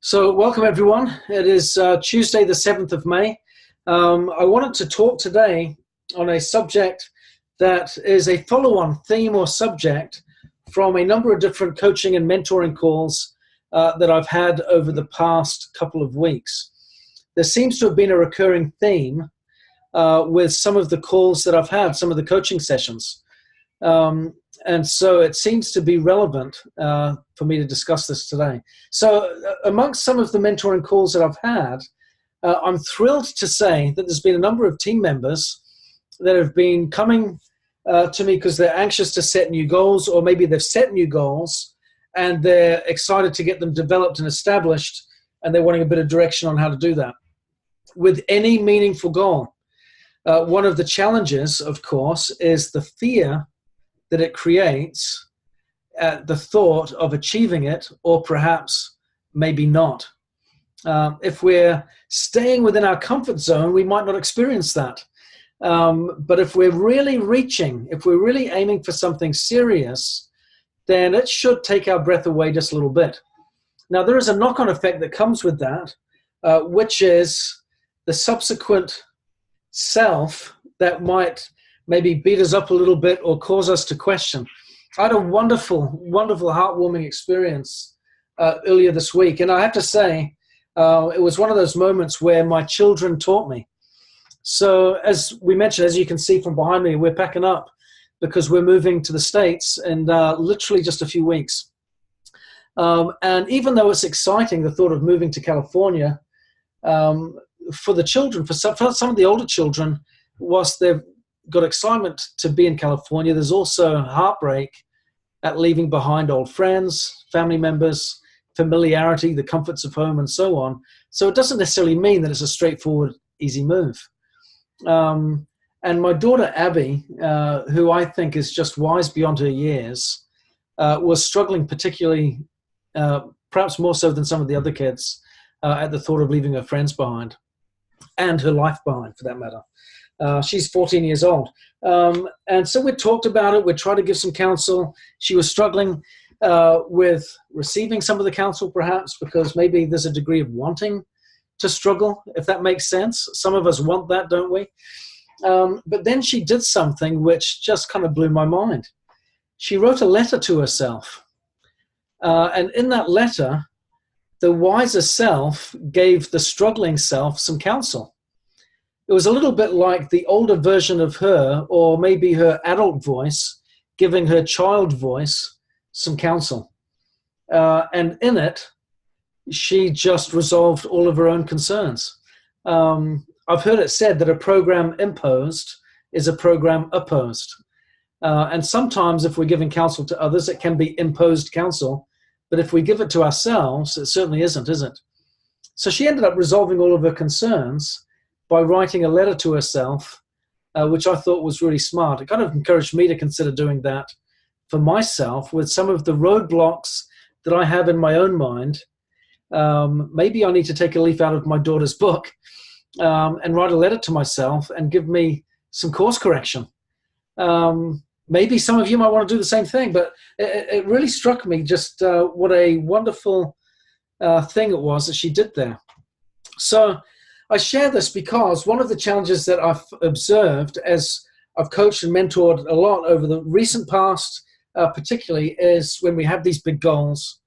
So welcome everyone. It is Tuesday the 7th of May. I wanted to talk today on a subject that is a follow-on theme or subject from a number of different coaching and mentoring calls that I've had over the past couple of weeks. There seems to have been a recurring theme with some of the calls that I've had, some of the coaching sessions. And so it seems to be relevant for me to discuss this today. So amongst some of the mentoring calls that I've had, I'm thrilled to say that there's been a number of team members that have been coming to me because they're anxious to set new goals, or maybe they've set new goals and they're excited to get them developed and established, and they're wanting a bit of direction on how to do that with any meaningful goal. One of the challenges, of course, is the fear that it creates at the thought of achieving it, or perhaps maybe not. If we're staying within our comfort zone, we might not experience that. But if we're really reaching, if we're really aiming for something serious, then it should take our breath away just a little bit. Now, there is a knock-on effect that comes with that, which is the subsequent self that might maybe beat us up a little bit or cause us to question. I had a wonderful, wonderful, heartwarming experience earlier this week. And I have to say, it was one of those moments where my children taught me. So as we mentioned, as you can see from behind me, we're packing up because we're moving to the States in literally just a few weeks. And even though it's exciting, the thought of moving to California, for the children, for some of the older children, whilst they've got excitement to be in California, there's also heartbreak at leaving behind old friends, family members, familiarity, the comforts of home, and so on. So it doesn't necessarily mean that it's a straightforward, easy move. And my daughter, Abby, who I think is just wise beyond her years, was struggling particularly, perhaps more so than some of the other kids, at the thought of leaving her friends behind, and her life behind, for that matter. She's 14 years old. And so we talked about it. We tried to give some counsel. She was struggling with receiving some of the counsel, perhaps, because maybe there's a degree of wanting to struggle, if that makes sense. Some of us want that, don't we? But then she did something which just kind of blew my mind. She wrote a letter to herself. And in that letter, the wiser self gave the struggling self some counsel. It was a little bit like the older version of her, or maybe her adult voice, giving her child voice some counsel. And in it, she just resolved all of her own concerns. I've heard it said that a program imposed is a program opposed. And sometimes if we're giving counsel to others, it can be imposed counsel. But if we give it to ourselves, it certainly isn't, is it? So she ended up resolving all of her concerns by writing a letter to herself, which I thought was really smart. It kind of encouraged me to consider doing that for myself with some of the roadblocks that I have in my own mind. Maybe I need to take a leaf out of my daughter's book and write a letter to myself and give me some course correction. Maybe some of you might want to do the same thing, but it really struck me just what a wonderful thing it was that she did there. So I share this because one of the challenges that I've observed as I've coached and mentored a lot over the recent past, particularly, is when we have these big goals,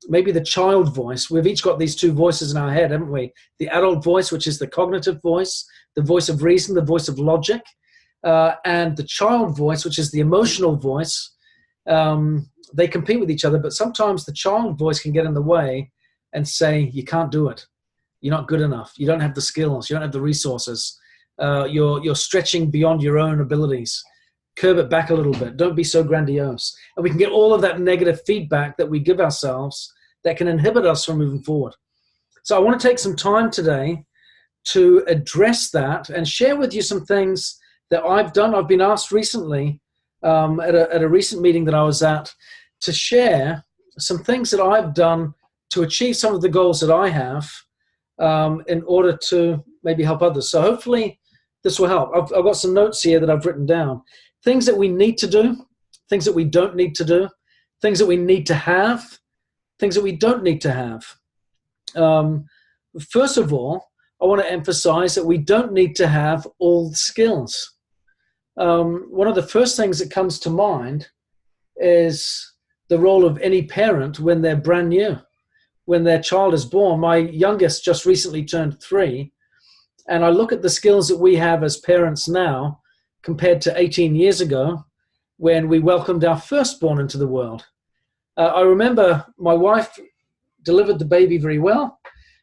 maybe the child voice. We've each got these two voices in our head, haven't we? The adult voice, which is the cognitive voice, the voice of reason, the voice of logic, and the child voice, which is the emotional voice. They compete with each other, but sometimes the child voice can get in the way and say, you can't do it. You're not good enough. You don't have the skills. You don't have the resources. You're stretching beyond your own abilities. Curb it back a little bit. Don't be so grandiose. And we can get all of that negative feedback that we give ourselves that can inhibit us from moving forward. So I want to take some time today to address that and share with you some things that I've done. I've been asked recently at a recent meeting that I was at to share some things that I've done to achieve some of the goals that I have, in order to maybe help others. So hopefully this will help. I've got some notes here that I've written down. Things that we need to do, things that we don't need to do, things that we need to have, things that we don't need to have. First of all, I want to emphasize that we don't need to have all the skills. One of the first things that comes to mind is the role of any parent when they're brand new, when their child is born. My youngest just recently turned 3, and I look at the skills that we have as parents now compared to 18 years ago when we welcomed our firstborn into the world. I remember my wife delivered the baby very well.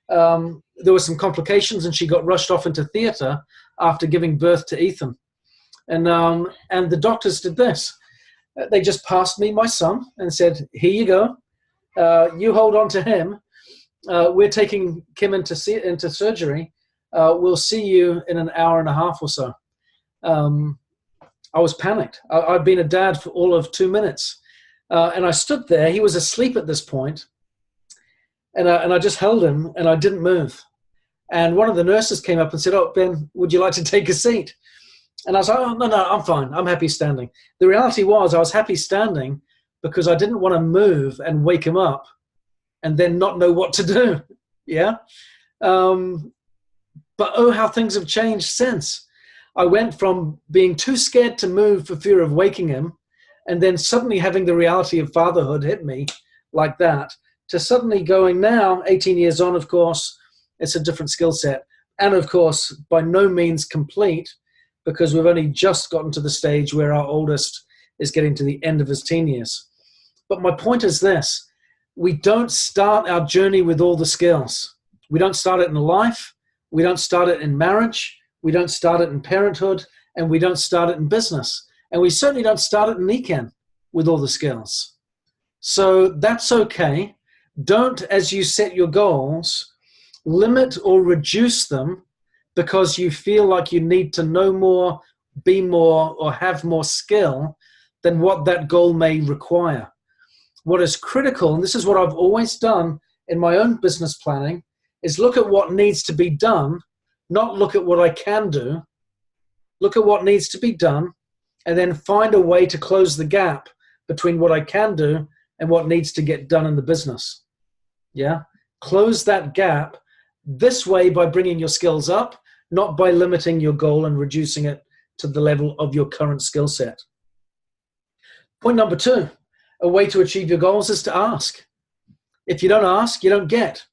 There were some complications and she got rushed off into theater after giving birth to Ethan. And the doctors did this. They just passed me my son and said, here you go. You hold on to him. We're taking Kim into surgery. We'll see you in an hour and a half or so. I was panicked. I'd been a dad for all of 2 minutes. And I stood there. He was asleep at this point. And I just held him and I didn't move. And one of the nurses came up and said, oh, Ben, would you like to take a seat? And I was like, oh, no, I'm fine. I'm happy standing. The reality was I was happy standing because I didn't want to move and wake him up and then not know what to do. Yeah. But oh, how things have changed since. I went from being too scared to move for fear of waking him and then suddenly having the reality of fatherhood hit me like that, to suddenly going now, 18 years on, of course, it's a different skill set. And of course, by no means complete, because we've only just gotten to the stage where our oldest is getting to the end of his teen years. But my point is this: we don't start our journey with all the skills. We don't start it in life. We don't start it in marriage. We don't start it in parenthood. And we don't start it in business. And we certainly don't start it in Econ with all the skills. So that's okay. Don't, as you set your goals, limit or reduce them because you feel like you need to know more, be more, or have more skill than what that goal may require. What is critical, and this is what I've always done in my own business planning, is look at what needs to be done, not look at what I can do. Look at what needs to be done, and then find a way to close the gap between what I can do and what needs to get done in the business. Yeah? Close that gap this way by bringing your skills up, not by limiting your goal and reducing it to the level of your current skill set. Point number 2, a way to achieve your goals is to ask. If you don't ask, you don't get.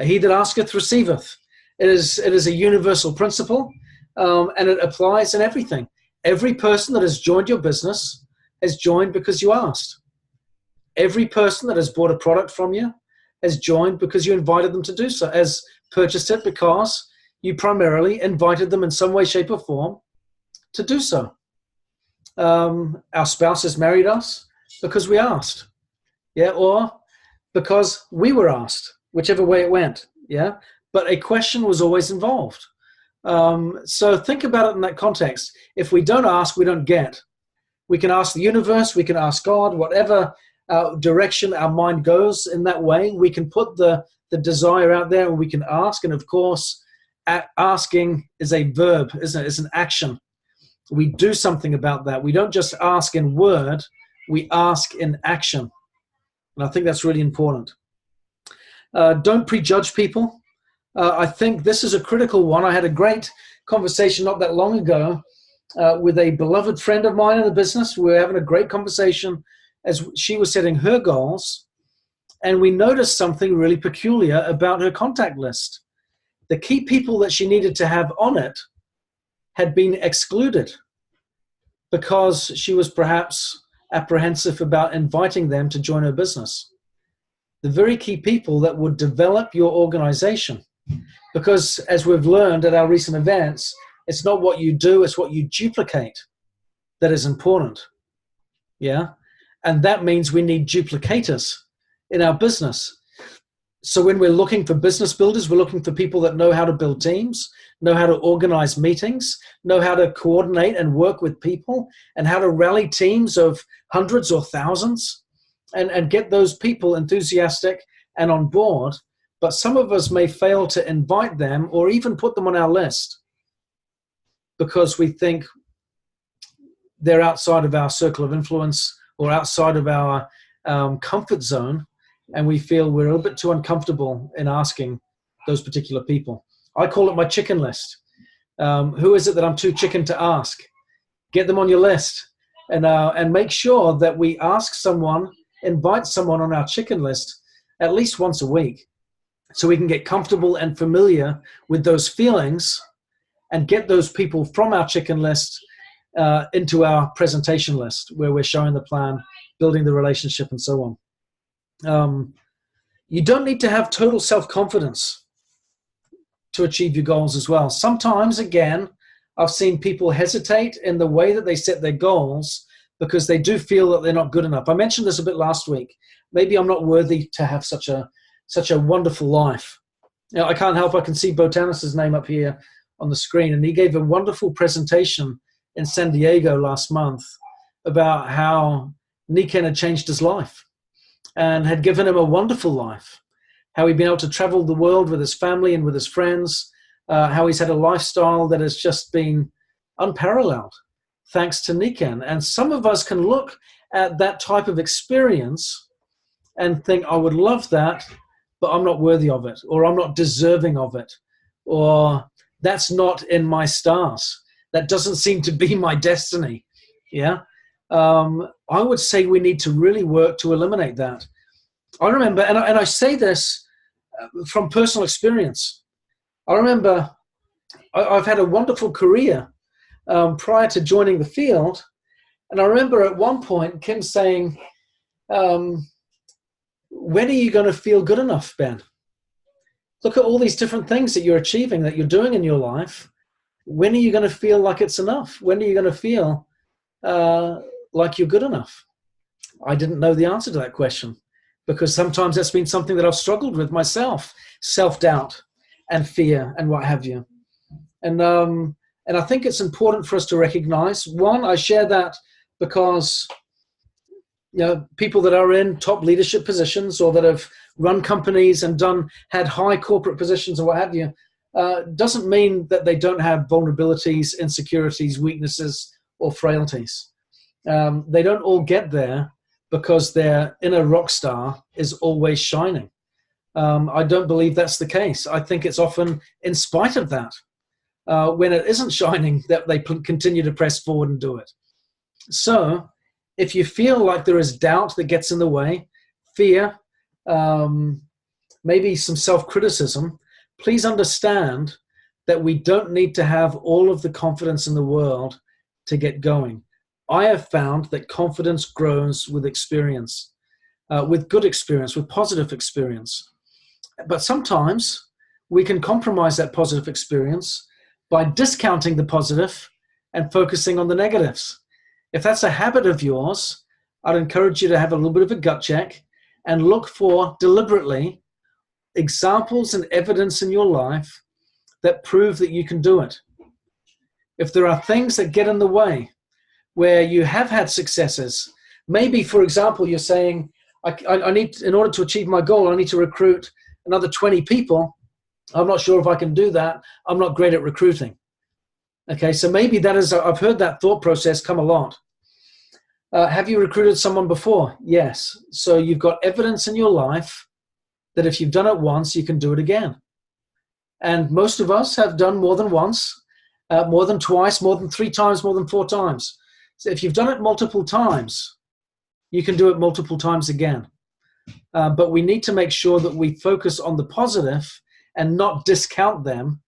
He that asketh receiveth. It is a universal principle, and it applies in everything. Every person that has joined your business has joined because you asked. Every person that has bought a product from you has joined because you invited them to do so, has purchased it because you primarily invited them in some way, shape, or form to do so. Our spouses married us because we asked, yeah, or because we were asked, whichever way it went, yeah. But a question was always involved. So think about it in that context. If we don't ask, we don't get. We can ask the universe, we can ask God, whatever direction our mind goes in that way. We can put the desire out there and we can ask. And of course, asking is a verb, isn't it? It's an action. We do something about that. We don't just ask in word, we ask in action. And I think that's really important. Don't prejudge people. I think this is a critical one. I had a great conversation not that long ago with a beloved friend of mine in the business. We were having a great conversation as she was setting her goals, and we noticed something really peculiar about her contact list. The key people that she needed to have on it had been excluded because she was perhaps apprehensive about inviting them to join her business. The very key people that would develop your organization. Because as we've learned at our recent events, it's not what you do, it's what you duplicate that is important. Yeah? And that means we need duplicators in our business. So when we're looking for business builders, we're looking for people that know how to build teams, know how to organize meetings, know how to coordinate and work with people, and how to rally teams of hundreds or thousands and get those people enthusiastic and on board. But some of us may fail to invite them or even put them on our list because we think they're outside of our circle of influence or outside of our comfort zone. and we feel we're a little bit too uncomfortable in asking those particular people. I call it my chicken list. Who is it that I'm too chicken to ask? Get them on your list, and make sure that we ask someone, invite someone on our chicken list at least once a week, so we can get comfortable and familiar with those feelings and get those people from our chicken list into our presentation list, where we're showing the plan, building the relationship, and so on. You don't need to have total self-confidence to achieve your goals as well. Sometimes, again, I've seen people hesitate in the way that they set their goals because they do feel that they're not good enough. I mentioned this a bit last week. Maybe I'm not worthy to have such a wonderful life. You know, I can't help, I can see Botanis's name up here on the screen, and he gave a wonderful presentation in San Diego last month about how Niken had changed his life and had given him a wonderful life, how he'd been able to travel the world with his family and with his friends, how he's had a lifestyle that has just been unparalleled thanks to Niken. And some of us can look at that type of experience and think, I would love that, but I'm not worthy of it, or I'm not deserving of it, or that's not in my stars. That doesn't seem to be my destiny. Yeah. I would say we need to really work to eliminate that. I remember, and I say this from personal experience. I remember I've had a wonderful career prior to joining the field. And I remember at one point, Kim saying, when are you going to feel good enough, Ben? Look at all these different things that you're achieving, that you're doing in your life. When are you going to feel like it's enough? When are you going to feel like you're good enough? I didn't know the answer to that question, because sometimes that's been something that I've struggled with myself, self-doubt and fear and what have you. And I think it's important for us to recognize, one, I share that because people that are in top leadership positions or that have run companies and had high corporate positions or what have you, doesn't mean that they don't have vulnerabilities, insecurities, weaknesses, or frailties. They don't all get there because their inner rock star is always shining. I don't believe that's the case. I think it's often in spite of that, when it isn't shining, that they continue to press forward and do it. So if you feel like there is doubt that gets in the way, fear, maybe some self-criticism, please understand that we don't need to have all of the confidence in the world to get going. I have found that confidence grows with experience, with good experience, with positive experience. But sometimes we can compromise that positive experience by discounting the positive and focusing on the negatives. If that's a habit of yours, I'd encourage you to have a little bit of a gut check and look for deliberately examples and evidence in your life that prove that you can do it. If there are things that get in the way where you have had successes, maybe, for example, you're saying, I need, in order to achieve my goal, I need to recruit another 20 people. I'm not sure if I can do that. I'm not great at recruiting. Okay, so maybe that is, I've heard that thought process come a lot. Have you recruited someone before? Yes. So you've got evidence in your life that if you've done it once, you can do it again. And most of us have done more than once, more than twice, more than 3 times, more than 4 times. So if you've done it multiple times, you can do it multiple times again. But we need to make sure that we focus on the positive and not discount them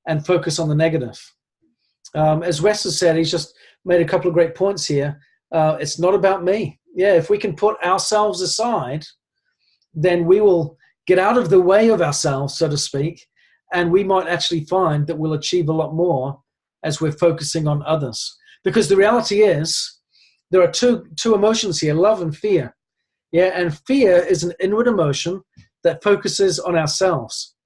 and focus on the negative. As Wes has said, he's just made a couple of great points here. It's not about me. Yeah, if we can put ourselves aside, then we will get out of the way of ourselves, so to speak, and we might actually find that we'll achieve a lot more as we're focusing on others. Because the reality is, there are two emotions here, love and fear. Yeah, and fear is an inward emotion that focuses on ourselves.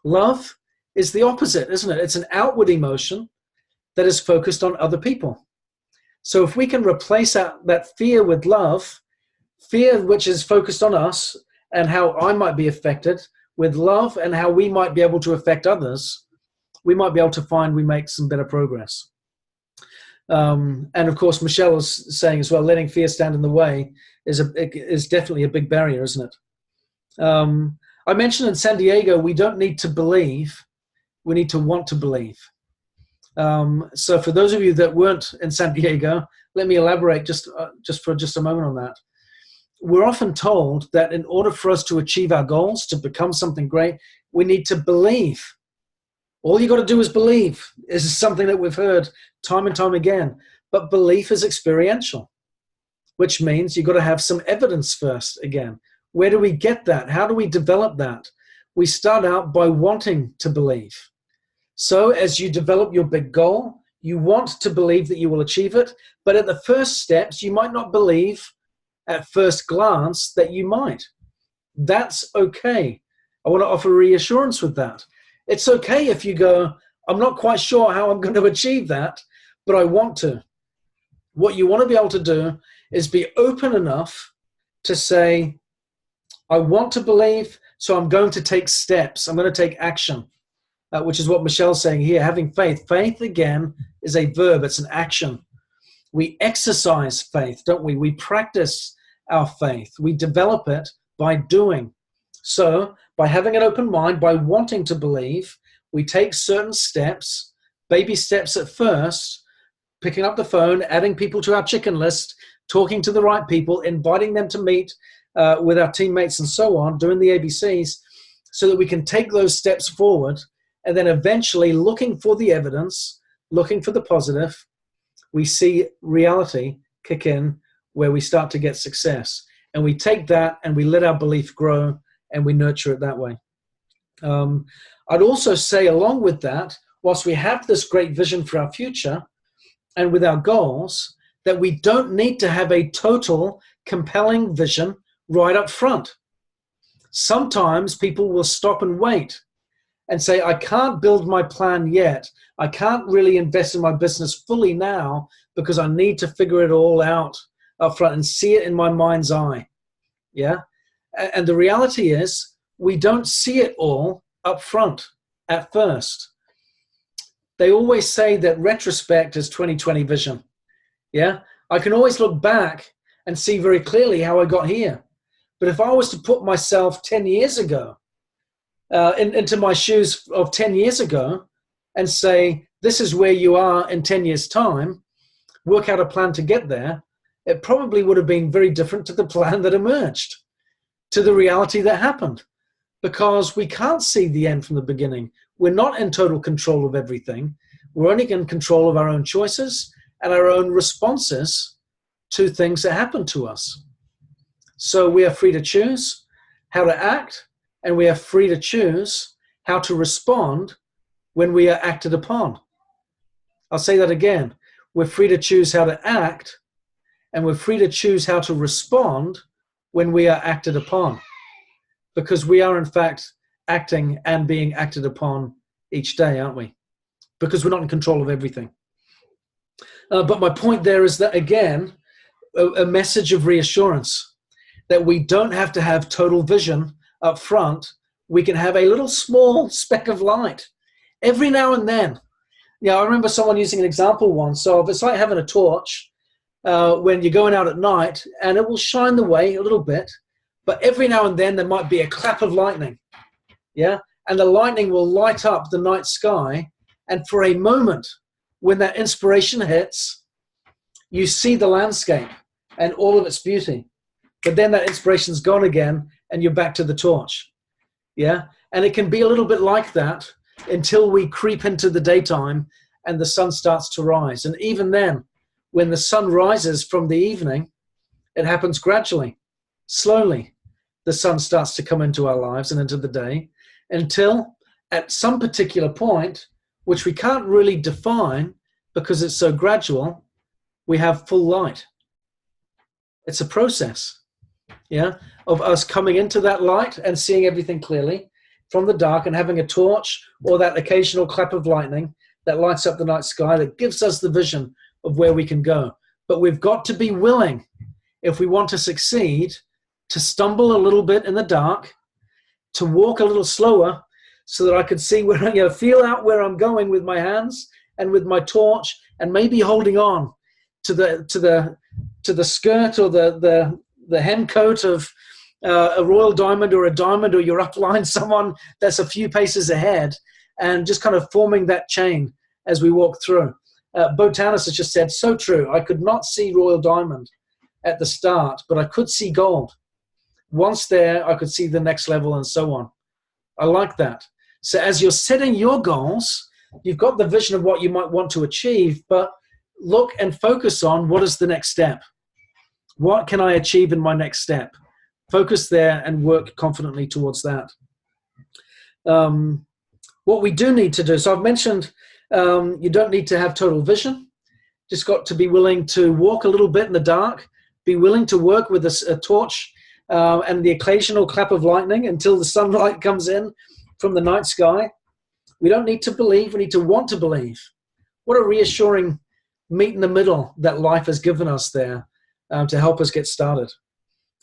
Love is the opposite, isn't it? It's an outward emotion that is focused on other people. So if we can replace that fear with love, fear which is focused on us and how I might be affected, with love and how we might be able to affect others, we might be able to find we make some better progress. And of course, Michelle was saying as well, letting fear stand in the way is definitely a big barrier, isn't it? I mentioned in San Diego, we don't need to believe, we need to want to believe. So for those of you that weren't in San Diego, let me elaborate just for a moment on that. We're often told that in order for us to achieve our goals, to become something great, we need to believe. All you got to do is believe. This is something that we've heard time and time again. But belief is experiential, which means you've got to have some evidence first again. Where do we get that? How do we develop that? We start out by wanting to believe. So as you develop your big goal, you want to believe that you will achieve it. But at the first steps, you might not believe at first glance that you might. That's okay. I want to offer reassurance with that. It's okay if you go, I'm not quite sure how I'm going to achieve that, but I want to. What you want to be able to do is be open enough to say, I want to believe, so I'm going to take steps. I'm going to take action, which is what Michelle's saying here, having faith. Faith, again, is a verb. It's an action. We exercise faith, don't we? We practice our faith. We develop it by doing. So by having an open mind, by wanting to believe, we take certain steps, baby steps at first, picking up the phone, adding people to our chicken list, talking to the right people, inviting them to meet with our teammates and so on, doing the ABCs, so that we can take those steps forward, and then eventually looking for the evidence, looking for the positive, we see reality kick in where we start to get success. And we take that and we let our belief grow and we nurture it that way. I'd also say along with that, whilst we have this great vision for our future and with our goals, that we don't need to have a total compelling vision right up front. Sometimes people will stop and wait and say, I can't build my plan yet. I can't really invest in my business fully now because I need to figure it all out up front and see it in my mind's eye. Yeah. And the reality is we don't see it all up front at first. They always say that retrospect is 20/20 vision. Yeah. I can always look back and see very clearly how I got here. But if I was to put myself 10 years ago into my shoes of 10 years ago and say, this is where you are in 10 years' time, work out a plan to get there, it probably would have been very different to the plan that emerged, to the reality that happened, because we can't see the end from the beginning. We're not in total control of everything. We're only in control of our own choices and our own responses to things that happen to us. So we are free to choose how to act, and we are free to choose how to respond when we are acted upon. I'll say that again. We're free to choose how to act, and we're free to choose how to respond when we are acted upon, because we are in fact acting and being acted upon each day, aren't we? Because we're not in control of everything. But my point there is that, again, a message of reassurance that we don't have to have total vision up front. We can have a little small speck of light every now and then. Yeah, I remember someone using an example once. So it's like having a torch when you're going out at night, and it will shine the way a little bit, but every now and then there might be a clap of lightning. Yeah, and the lightning will light up the night sky, and for a moment, when that inspiration hits, you see the landscape and all of its beauty. But then that inspiration's gone again, and you're back to the torch. Yeah, and it can be a little bit like that until we creep into the daytime and the sun starts to rise. And even then, when the sun rises from the evening, it happens gradually, slowly. The sun starts to come into our lives and into the day, until at some particular point, which we can't really define because it's so gradual, we have full light. It's a process, yeah, of us coming into that light and seeing everything clearly from the dark, and having a torch or that occasional clap of lightning that lights up the night sky that gives us the vision of where we can go. But we've got to be willing, if we want to succeed, to stumble a little bit in the dark, to walk a little slower so that I can see where, feel out where I'm going with my hands and with my torch, and maybe holding on to the skirt or the hem coat of a royal diamond or a diamond, or you're upline someone that's a few paces ahead, and just kind of forming that chain as we walk through. Botanis has just said, so true. I could not see royal diamond at the start, but I could see gold. Once there, I could see the next level and so on. I like that. So as you're setting your goals, you've got the vision of what you might want to achieve, but look and focus on what is the next step. What can I achieve in my next step? Focus there and work confidently towards that. What we do need to do, so I've mentioned you don't need to have total vision. Just got to be willing to walk a little bit in the dark, be willing to work with a torch and the occasional clap of lightning until the sunlight comes in from the night sky. We don't need to believe, we need to want to believe. What a reassuring meet in the middle that life has given us there to help us get started.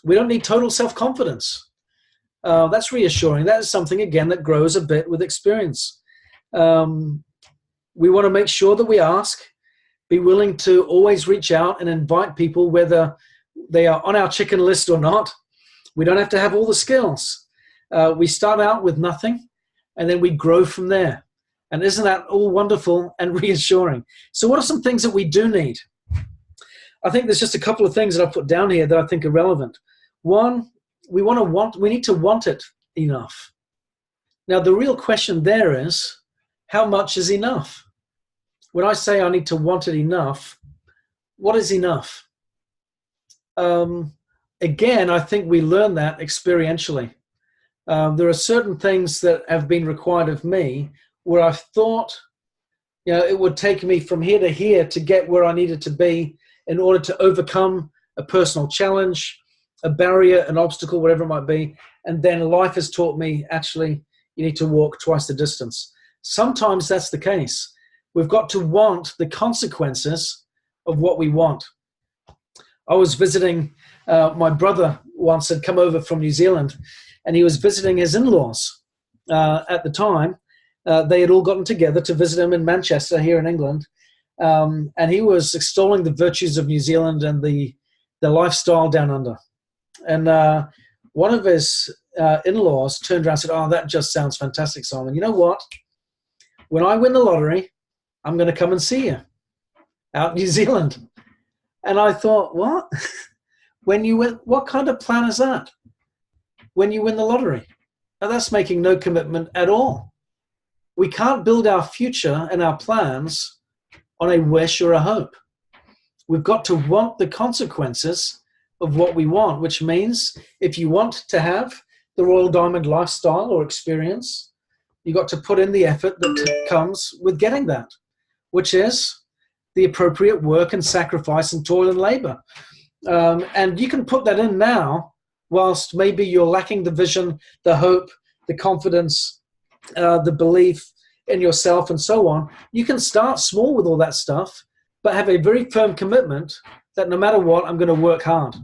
We don't need total self-confidence. That's reassuring. That is something, again, that grows a bit with experience. We want to make sure that we ask, be willing to always reach out and invite people, whether they are on our chicken list or not. We don't have to have all the skills. We start out with nothing, and then we grow from there. And isn't that all wonderful and reassuring? So what are some things that we do need? I think there's just a couple of things that I put down here that I think are relevant. One, we need to want it enough. Now, the real question there is, how much is enough? When I say I need to want it enough, what is enough? Again, I think we learn that experientially. There are certain things that have been required of me where I thought, it would take me from here to here to get where I needed to be in order to overcome a personal challenge, a barrier, an obstacle, whatever it might be. And then life has taught me, actually, you need to walk twice the distance. Sometimes that's the case. We've got to want the consequences of what we want. I was visiting, my brother once had come over from New Zealand, and he was visiting his in-laws at the time. They had all gotten together to visit him in Manchester here in England. And he was extolling the virtues of New Zealand and the lifestyle down under. And one of his in-laws turned around and said, "Oh, that just sounds fantastic, Simon. You know what? When I win the lottery, I'm going to come and see you out in New Zealand." And I thought, what? When you win, what kind of plan is that? When you win the lottery? Now, that's making no commitment at all. We can't build our future and our plans on a wish or a hope. We've got to want the consequences of what we want, which means if you want to have the Royal Diamond lifestyle or experience, you've got to put in the effort that comes with getting that, which is the appropriate work and sacrifice and toil and labor. And you can put that in now, whilst maybe you're lacking the vision, the hope, the confidence, the belief in yourself and so on. You can start small with all that stuff, but have a very firm commitment that no matter what, I'm going to work hard.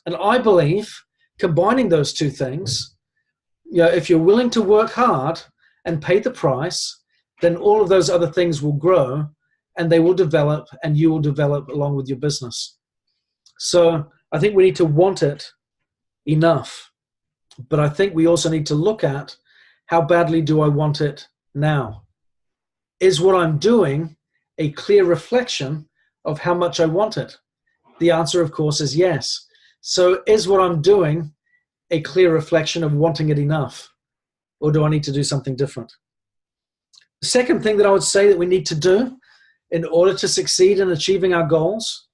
And I believe combining those two things, if you're willing to work hard and pay the price, then all of those other things will grow and they will develop, and you will develop along with your business. So I think we need to want it enough, but I think we also need to look at how badly do I want it now? Is what I'm doing a clear reflection of how much I want it? The answer, of course, is yes. So is what I'm doing a clear reflection of wanting it enough? Or do I need to do something different? The second thing that I would say that we need to do in order to succeed in achieving our goals,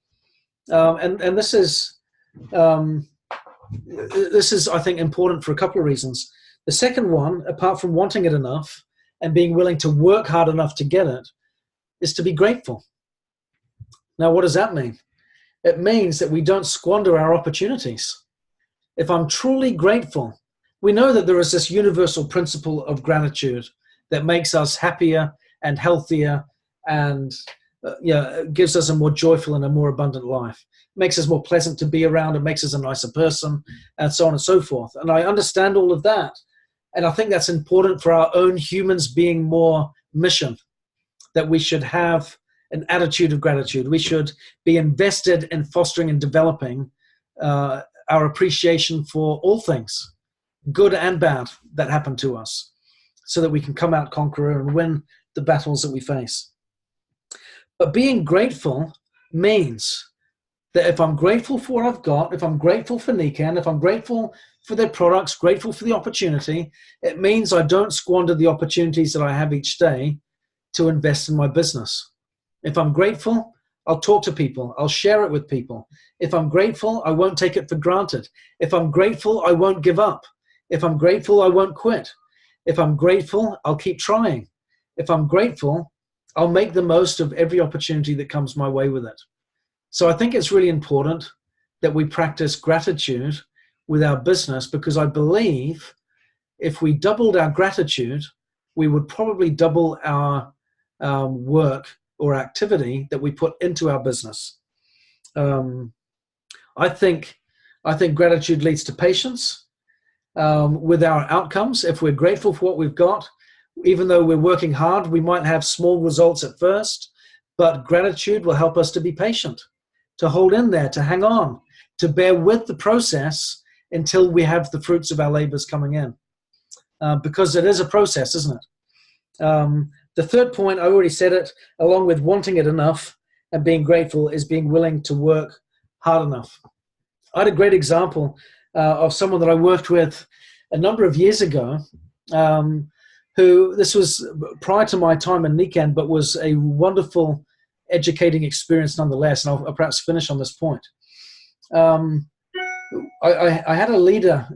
and this is, I think, important for a couple of reasons. The second one, apart from wanting it enough and being willing to work hard enough to get it, is to be grateful. Now, what does that mean? It means that we don't squander our opportunities. If I'm truly grateful, we know that there is this universal principle of gratitude that makes us happier and healthier and gives us a more joyful and a more abundant life. It makes us more pleasant to be around. It makes us a nicer person, and so on and so forth. And I understand all of that. And I think that's important for our own humans being more mission, that we should have an attitude of gratitude. We should be invested in fostering and developing our appreciation for all things, good and bad, that happen to us, so that we can come out conqueror and win the battles that we face. But being grateful means that if I'm grateful for what I've got, if I'm grateful for Nikan, if I'm grateful for their products, grateful for the opportunity, it means I don't squander the opportunities that I have each day to invest in my business. If I'm grateful, I'll talk to people. I'll share it with people. If I'm grateful, I won't take it for granted. If I'm grateful, I won't give up. If I'm grateful, I won't quit. If I'm grateful, I'll keep trying. If I'm grateful, I'll make the most of every opportunity that comes my way with it. So I think it's really important that we practice gratitude with our business, because I believe if we doubled our gratitude, we would probably double our work or activity that we put into our business. I think gratitude leads to patience with our outcomes. If we're grateful for what we've got, even though we're working hard, we might have small results at first, but gratitude will help us to be patient, to hold in there, to hang on, to bear with the process until we have the fruits of our labors coming in. Because it is a process, isn't it? The third point, I already said it, along with wanting it enough and being grateful, is being willing to work hard enough. I had a great example of someone that I worked with a number of years ago, who, this was prior to my time in Nikan, but was a wonderful educating experience nonetheless, and I'll perhaps finish on this point. I had a leader,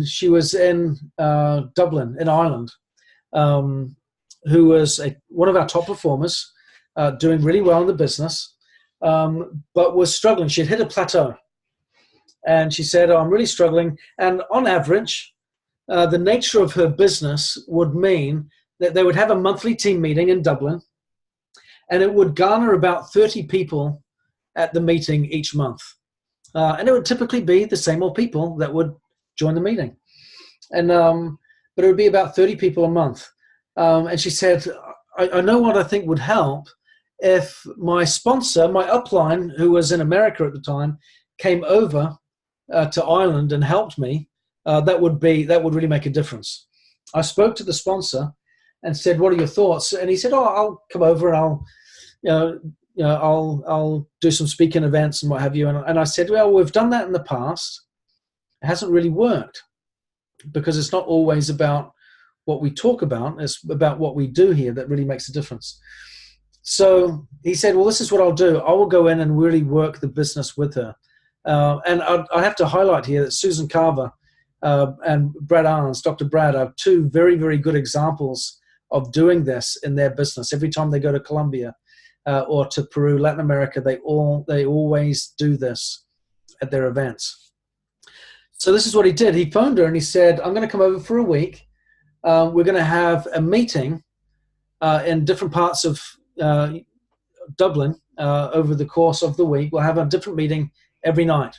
she was in Dublin, in Ireland, who was one of our top performers, doing really well in the business, but was struggling. She had hit a plateau. And she said, "Oh, I'm really struggling." And on average, the nature of her business would mean that they would have a monthly team meeting in Dublin, and it would garner about 30 people at the meeting each month. And it would typically be the same old people that would join the meeting. And but it would be about 30 people a month. And she said, I know what I think would help if my sponsor, my upline, who was in America at the time, came over to Ireland and helped me. That would really make a difference. I spoke to the sponsor and said, "What are your thoughts?" And he said, "Oh, I'll come over and I'll do some speaking events and what have you." And I said, "Well, we've done that in the past. It hasn't really worked, because it's not always about what we talk about. It's about what we do here that really makes a difference." So he said, "Well, this is what I'll do. I will go in and really work the business with her." And I have to highlight here that Susan Carver and Brad Arns, Dr. Brad, are two very, very good examples of doing this in their business. Every time they go to Colombia or to Peru, Latin America, they always do this at their events. So this is what he did. He phoned her and he said, "I'm going to come over for a week. We're going to have a meeting in different parts of Dublin over the course of the week. We'll have a different meeting every night.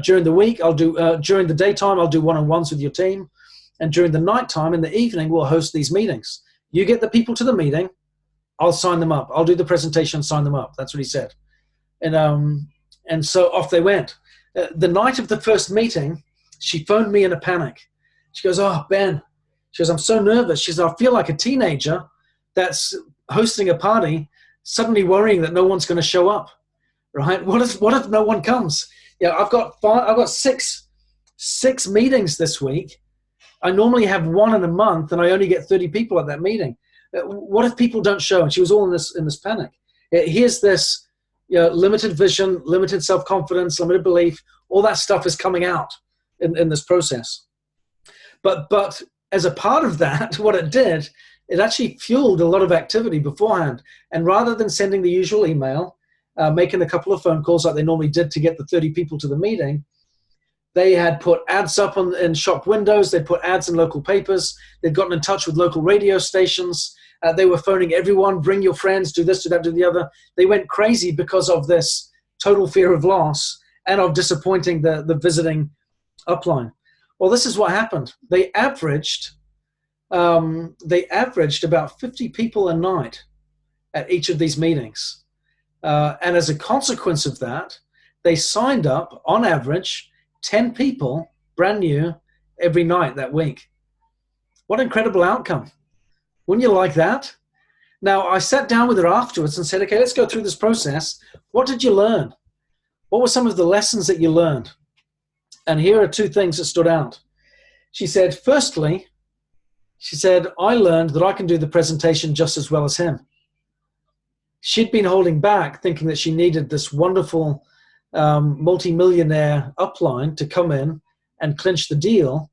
During the week, during the daytime, I'll do one-on-ones with your team. And during the nighttime, in the evening, we'll host these meetings. You get the people to the meeting, I'll sign them up. I'll do the presentation, sign them up." That's what he said. And so off they went. The night of the first meeting, she phoned me in a panic. She goes, "Oh, Ben," she goes, "I'm so nervous." She says, "I feel like a teenager that's hosting a party, suddenly worrying that no one's going to show up, right? What if no one comes? Yeah, I've got six meetings this week. I normally have one in a month, and I only get 30 people at that meeting. What if people don't show?" And she was all in this panic. Here's this, limited vision, limited self-confidence, limited belief. All that stuff is coming out in this process. But as a part of that, what it did, it actually fueled a lot of activity beforehand. And rather than sending the usual email, making a couple of phone calls like they normally did to get the 30 people to the meeting, they had put ads up in shop windows. They'd put ads in local papers. They'd gotten in touch with local radio stations. They were phoning everyone, "Bring your friends, do this, do that, do the other." They went crazy because of this total fear of loss and of disappointing the visiting upline. Well, this is what happened. They averaged about 50 people a night at each of these meetings. And as a consequence of that, they signed up, on average, 10 people, brand new, every night that week. What an incredible outcome. Wouldn't you like that? Now, I sat down with her afterwards and said, okay, let's go through this process. What did you learn? What were some of the lessons that you learned? And here are two things that stood out. She said, firstly, she said, I learned that I can do the presentation just as well as him. She'd been holding back, thinking that she needed this wonderful multi-millionaire upline to come in and clinch the deal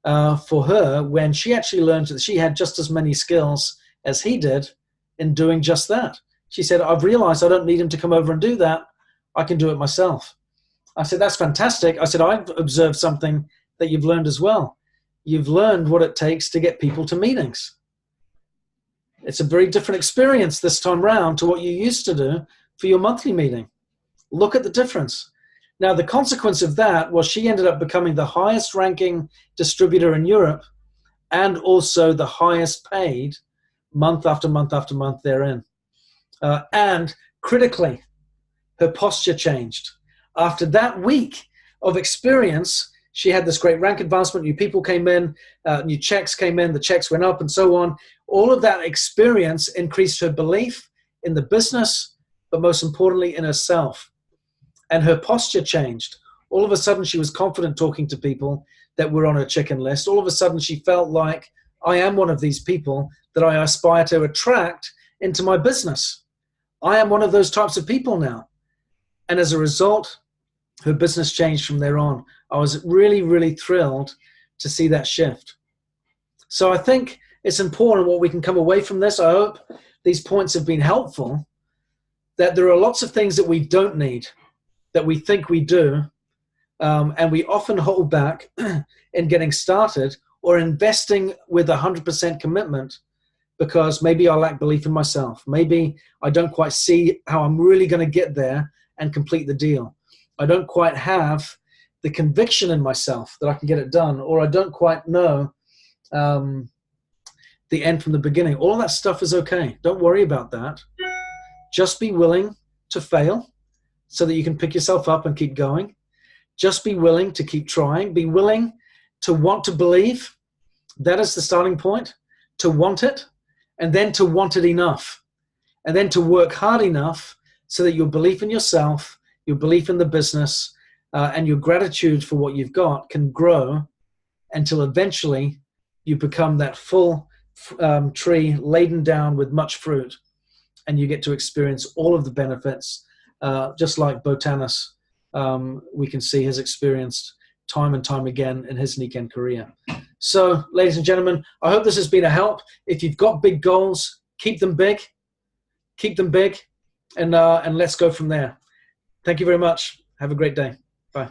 for her, when she actually learned that she had just as many skills as he did in doing just that. She said, I've realized I don't need him to come over and do that. I can do it myself. I said, that's fantastic. I said, I've observed something that you've learned as well. You've learned what it takes to get people to meetings. It's a very different experience this time round to what you used to do for your monthly meeting. Look at the difference. Now, the consequence of that was she ended up becoming the highest ranking distributor in Europe, and also the highest paid month after month after month therein. And critically, her posture changed. After that week of experience, she had this great rank advancement, new people came in, new checks came in, the checks went up and so on. All of that experience increased her belief in the business, but most importantly in herself. And her posture changed. All of a sudden she was confident talking to people that were on her chicken list. All of a sudden she felt like, I am one of these people that I aspire to attract into my business. I am one of those types of people now. And as a result, her business changed from there on. I was really, really thrilled to see that shift. So I think it's important what we can come away from this. I hope these points have been helpful, that there are lots of things that we don't need, that we think we do, and we often hold back in getting started or investing with 100% commitment because maybe I lack belief in myself. Maybe I don't quite see how I'm really going to get there and complete the deal. I don't quite have the conviction in myself that I can get it done, or I don't quite know the end from the beginning. All of that stuff is okay. Don't worry about that. Just be willing to fail so that you can pick yourself up and keep going. Just be willing to keep trying. Be willing to want to believe. That is the starting point. To want it, and then to want it enough. And then to work hard enough so that your belief in yourself, your belief in the business, and your gratitude for what you've got can grow until eventually you become that full tree laden down with much fruit, and you get to experience all of the benefits, just like Botanus, we can see has experienced time and time again in his Nikken career. So, ladies and gentlemen, I hope this has been a help. If you've got big goals, keep them big, and let's go from there. Thank you very much. Have a great day. Bye.